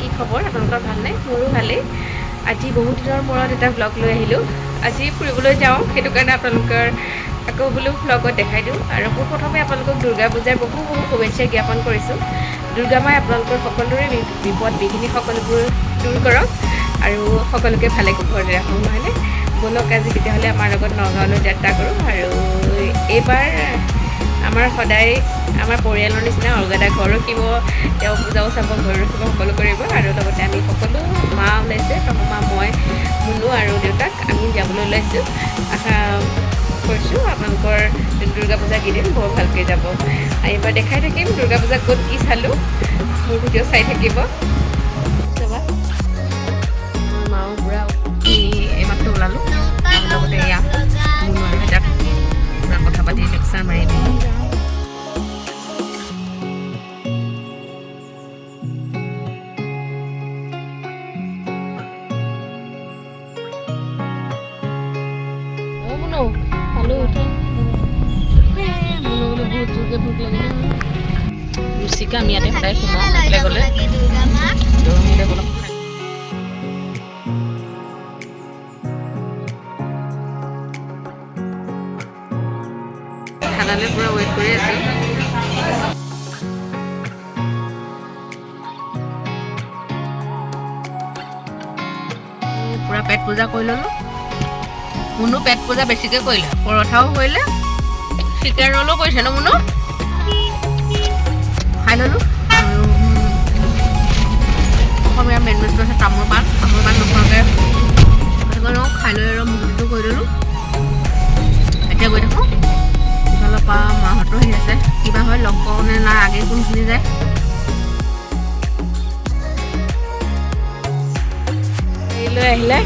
কি খবৰ আপোনালোকৰ ভালনে মোৰো ভালেই আজি বহুত দিনৰ মূৰত এটা ব্লগ লৈ আহিলোঁ আজি ফুৰিবলৈ যাওঁ সেইটো কাৰণে আপোনালোকৰ আকৌ বোলো ব্লগত দেখাই দিওঁ আৰু প্ৰথমে আপোনালোকক দুৰ্গা পূজাৰ বহু শুভেচ্ছা জ্ঞাপন কৰিছোঁ দুৰ্গা মাই আপোনালোকৰ সকলোৰে বিপদ বিঘিনি সকলোবোৰ দূৰ কৰক আৰু সকলোকে ভালে কুশলে ৰাখক নহয়নে বলক আজি তেতিয়াহ'লে আমাৰ লগত নগাঁৱলৈ যাত্ৰা কৰোঁ আৰু এইবাৰ আমাৰ সদায় আমাৰ পৰিয়ালৰ নিচিনা অলগদা ঘৰ ৰখিব তেওঁ পূজাও চাব ঘৰ ৰখিব সকলো কৰিব আৰু লগতে আমি সকলো মা ওলাইছে মা মই মুনু আৰু দেউতাক আমি যাবলৈ ওলাইছোঁ আশা কৰিছোঁ আপোনালোকৰ দুৰ্গা পূজা কেইদিন বৰ ভালকৈ যাব এইবাৰ দেখাই থাকিম দুৰ্গা পূজা ক'ত কি চালোঁ মোৰ ভিডিঅ' চাই থাকিব চাবা মাও পূৰা এইমাত্ৰ ওলালোঁ আৰু লগতে এয়া মুনু আৰু দেউতাক পূৰা কথা পাতি লেকচাৰ মাৰি দিম ৰুচিকা আমি ইয়াতে সদায় সোমাওঁ গ'লে খানালৈ পূৰা ৱেইট কৰি আছোঁ পূৰা পেট পূজা কৰি ল'লোঁ মুনু পেট পূজা বেছিকৈ কৰিলে পৰঠাও কৰিলে চিকেন ৰলো কৰিছে ন মুনু খাই ল'লোঁ আৰু অসমীয়া মেইন বস্তু আছে তামোল পাণ নোখোৱাকৈ খাই লৈ আৰু মুক্তিটো কৰি ল'লোঁ এতিয়া গৈ থাকোঁ ইফালৰ পৰা মাহঁতো আহি আছে কিবা হয় লগ পাওঁ নে নাই আগে কোনখিনি যায় লৈ আহিলে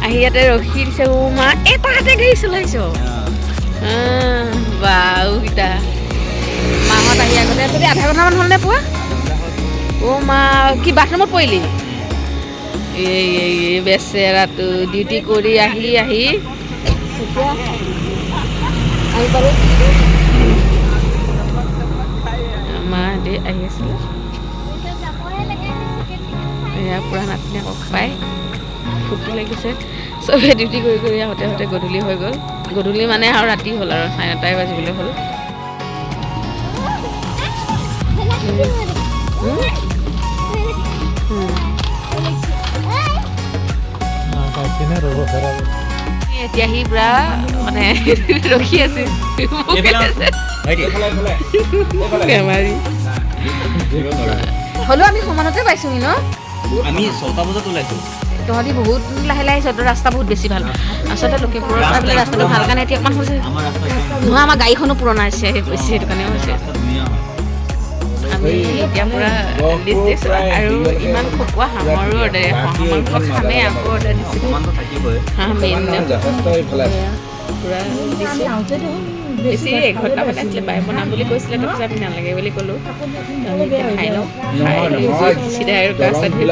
আহি ইয়াতে ৰখি দিছে মা এটাতে গাড়ী চলাইছ বাউকেইটা মাহঁত আহি আগতে যদি আধা ঘণ্টামান হ'ল নে পোৱা মা কি বাথৰুমত পৰিলি এই বেচেৰাটো ডিউটি কৰি আহি এতিয়া আহি পালোঁ মাহঁতে আহি আছিলে এয়া পূৰা নাতিনি আকৌ পাই ফূৰ্তি লাগিছে চবে ডিউটি কৰি আহোঁতে গধূলি হৈ গ'ল গধূলি মানে আৰু ৰাতি হ'ল আৰু 9:30 বাজিবলৈ হ'ল এতিয়া আহি পূৰা মানে ৰখি আছে বেমাৰী হ'লেও আমি সমানতে পাইছোঁ ন আমি 6টা বজাত ওলাইছোঁ তহঁতি বহুত লাহে আহিছ তোৰ ৰাস্তা বহুত বেছি ভাল আচলতে লখিমপুৰৰ পৰা বোলে ৰাস্তাটো ভাল কাৰণে এতিয়া অকণমান হৈছে নহয় আমাৰ গাড়ীখনো পুৰণা হৈছে সেইটো কাৰণে হৈছে আমি এতিয়া পূৰা লিষ্ট দিছোঁ আৰু ইমান খকুৱা হাঁহৰো অৰ্ডাৰ হাঁহ মাংস খামেই আকৌ অৰ্ডাৰ দিছোঁ হাঁহ মেইন পূৰা দিছোঁ বেছি এঘণ্টা মানে আছিলে বাই বনাম বুলি কৈছিলে তাৰপিছত আমি নালাগে বুলি ক'লোঁ খাই লওঁ চিধা আৰু গা চা ধুই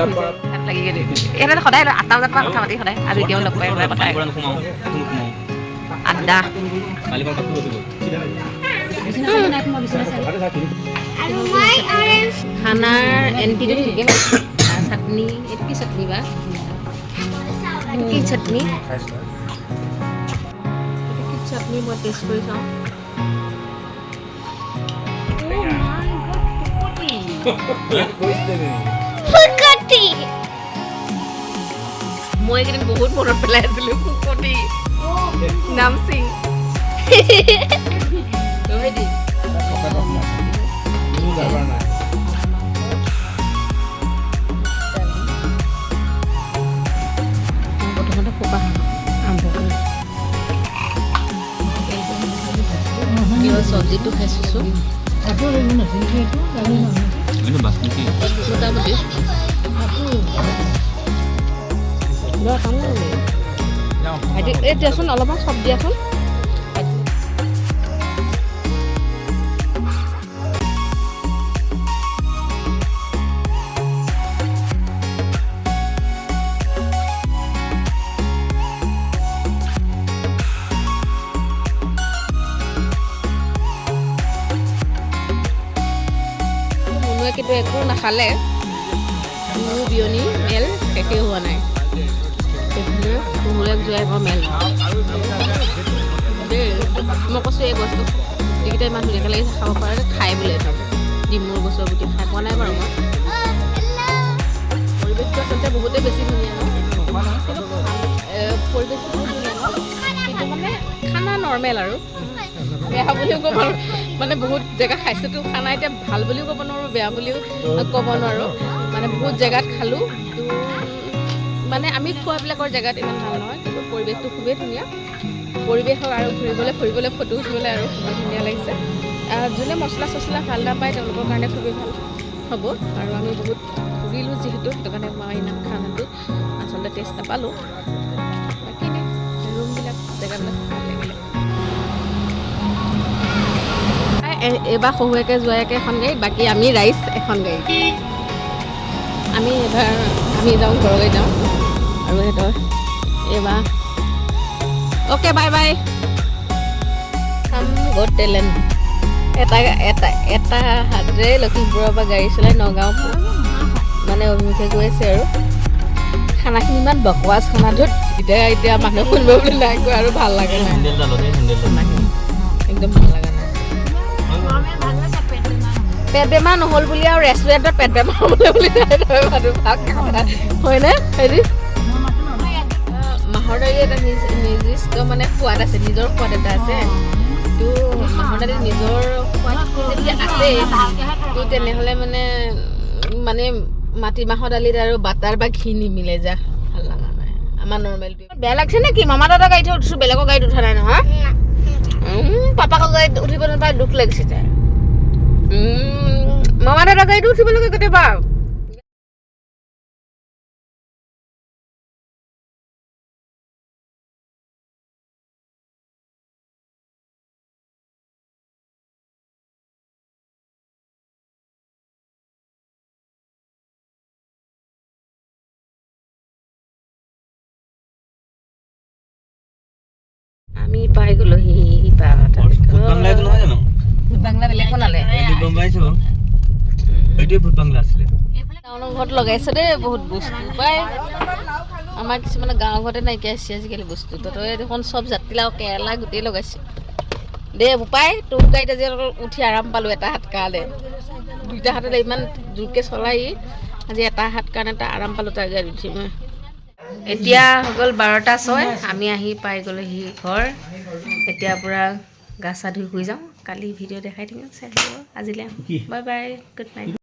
ভাল লাগি গ'ল ইয়াতে সদায় 8টা বজাৰ পৰা কথা পাতি সদায় আজি এতিয়াও লগ পাই সদায় কথা আড্ডা খানাৰ এণ্ট্ৰিটো ঠিকে চাটনি এইটো কি চাটনি বা কি চাটনি চাটনি মই টেষ্ট কৰি চাওঁ মই এইকেইদিন বহুত মনত পেলাই আছিলোঁ ফুকটি নামচিং প্ৰথমতে পকা আৰম্ভ কৰিম চব্জিটো খাইছোঁ মোটামুটি এই দিয়াচোন অলপমান চব দিয়াচোন কিন্তু একো নাখালে বিহু বিয়নি মেল শেষেই হোৱা নাই সেইখিনি শহুৰেক জোৱাইকৰ মেল দেই মই কৈছোঁ এই বস্তু এইকেইটা ইমান ধুনীয়াকৈ লাগি খাব পাৰে খাই বোলে একদম ডিমুৰ গছৰ গুটি খাই পোৱা নাই বাৰু মই পৰিৱেশটো আচলতে বহুতেই বেছি ধুনীয়া ন পৰিৱেশটো বহুত ধুনীয়া ন কিন্তু মানে খানা নৰ্মেল আৰু বেয়া বুলিও ক'ব মানে বহুত জেগা খাইছোঁতো খানা এতিয়া ভাল বুলিও ক'ব নোৱাৰোঁ বেয়া বুলিও ক'ব নোৱাৰোঁ মানে বহুত জেগাত খালোঁ তো মানে আমি খোৱাবিলাকৰ জেগাত ইমান ভাল নহয় কিন্তু পৰিৱেশটো খুবেই ধুনীয়া পৰিৱেশক আৰু ফুৰিবলৈ ফটো উঠিবলৈ আৰু খুবেই ধুনীয়া লাগিছে যোনে মছলা চছলা ভাল নাপায় তেওঁলোকৰ কাৰণে খুবেই ভাল হ'ব আৰু আমি বহুত ফুৰিলোঁ যিহেতু সেইটো কাৰণে মই ইমান খানাটো আচলতে টেষ্ট নাপালোঁ বাকী এনে ৰুমবিলাক জেগাবিলাক ভাল লাগিলে এইবাৰ শহুৱেকে জোৱাইকে এখন গাড়ী বাকী আমি ৰাইজ এখন গাড়ী আমি এইবাৰ আমি যাওঁ ঘৰৰ গাড়ী যাওঁ আৰু সিহঁতৰ এইবাৰ অ'কে বাই বাই চাম গড টেলেণ্ট এটা হাতেৰে লখিমপুৰৰ পৰা গাড়ী চলাই নগাঁও মানে অভিমুখে গৈ আছে আৰু খানাখিনি ইমান বকৱাচ খানাটোত এতিয়া মানুহ শুনিব বুলি নাই কোৱা আৰু ভাল লাগে নাই একদম ভাল লগা নাই পেট বেমাৰ নহ'ল বুলি আৰু ৰেষ্টুৰেণ্টত পেট বেমাৰ হ'বলৈ বুলি হয়নে হেৰি মাহৰ দালি এটা নিৰ্দিষ্ট মানে সোৱাদ আছে নিজৰ সোৱাদ এটা আছে তো মাহৰ দালি নিজৰ সোৱাদ যদি আছে তো তেনেহ'লে মানে মাটিমাহৰ দালিত আৰু বাটাৰ বা ঘি নিমিলে যা ভাল লগা নাই আমাৰ নৰ্মেলটো বেয়া লাগিছে নে কি মামা দাদাৰ গাড়ীত উঠিছোঁ বেলেগৰ গাড়ীত উঠা নাই নহয় পাপাকৰ গাড়ীত উঠিব নাপাই দুখ লাগিছে তাই মামা দাদাৰ গাড়ীত উঠিব লাগে কেতিয়াবা আমি পাই গ'লোহি ভূত বাংলা এইটো নহয় জানো ভূত বাংলা বেলেগ বনালে এইটো গম পাইছোঁ এইটোৱে ভূত বাংলা আছিলে গাঁৱৰ ঘৰত লগাইছে দেই বহুত বস্তু পাই আমাৰ কিছুমানে গাঁৱৰ ঘৰতে নাইকিয়া হৈছে আজিকালি বস্তু তই দেখোন চব জাতিলাও কেৰেলা গোটেই লগাইছে দে বোপাই তোৰ গাড়ীত আজি উঠি আৰাম পালোঁ এটা হাত কাৰণে দুইটা হাতত ইমান জোৰকৈ চলাই আজি এটা হাত কাৰণে এটা আৰাম পালোঁ তাৰ গাড়ীত উঠি মই এতিয়া হৈ গ'ল 12:06 আমি আহি পাই গ'লোহি ঘৰ এতিয়া পূৰা গা চা ধুই শুই যাওঁ কালি ভিডিঅ' দেখাই থাকিম চাই থাকিব আজিলৈ বাই বাই গুড নাইট